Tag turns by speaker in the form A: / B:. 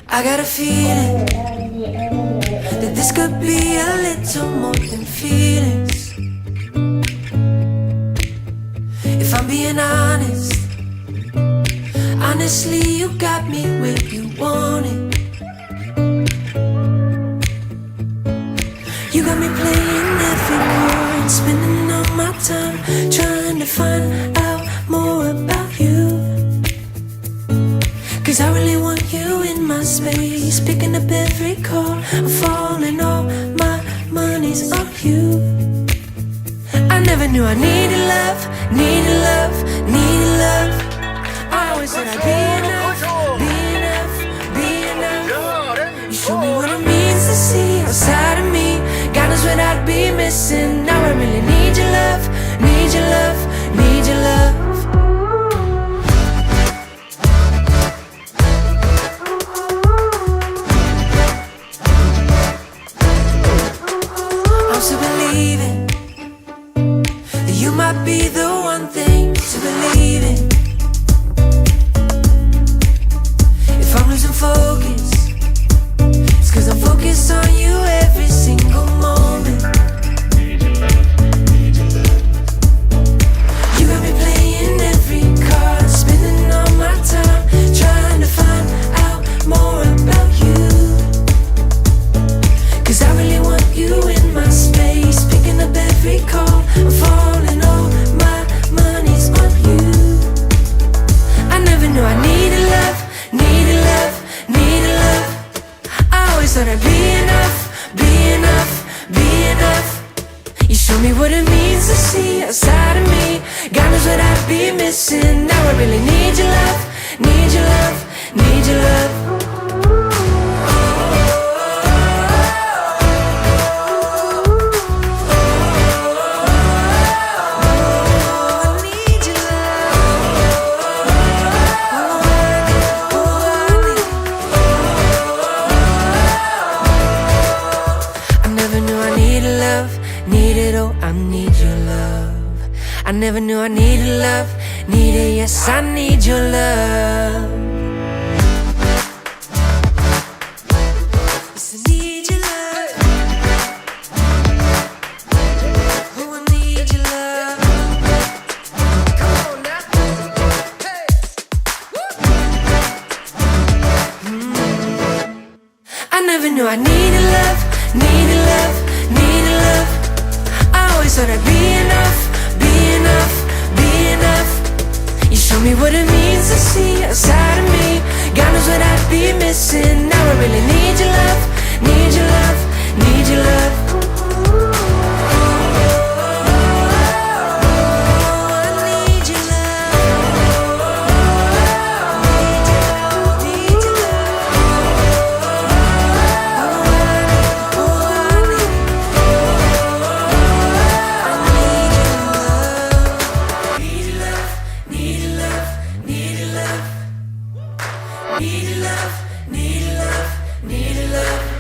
A: I got a feeling that this could be a little more than feelings. If I'm being honest, honestly, you got me where you want it. You got me playing every chord, spending all my time trying to find out more about you. 'Cause I really want you in my space, picking up every call, I'm falling, all my money's on you. I never knew I needed love, needed love, needed love. I always said I'd be enough, be enough, be enough. You show me what it means to see outside of me. God knows what I'd be missing. Now I really need your love, need your love, need your love. I'm still believing that you might be the one thing to believe in. If I'm losing focus, it's 'cause I'm focused on you every single moment. You got me playing every card, spending all my time trying to find out more about you. 'Cause I really want you in my space, picking up every call, I'm falling, all my money's on you. I never knew I needed love, needed love, needed love. I always thought I'd be enough, be enough, be enough. You show me what it means to see outside of me. God knows what I'd be missing. Now I really need your love, need your love, need your love. I never knew I needed love, needed, yes, I need your love. Yes, I need your love. Oh, I need your love. Come on now. Hey. I never knew I needed love, needed love, needed love. I always thought I'd be enough, be enough, be enough. You show me what it means to see outside of me. God knows what I'd be missing. Now I really need your love, need your love, need your love. Need love, need love, need love.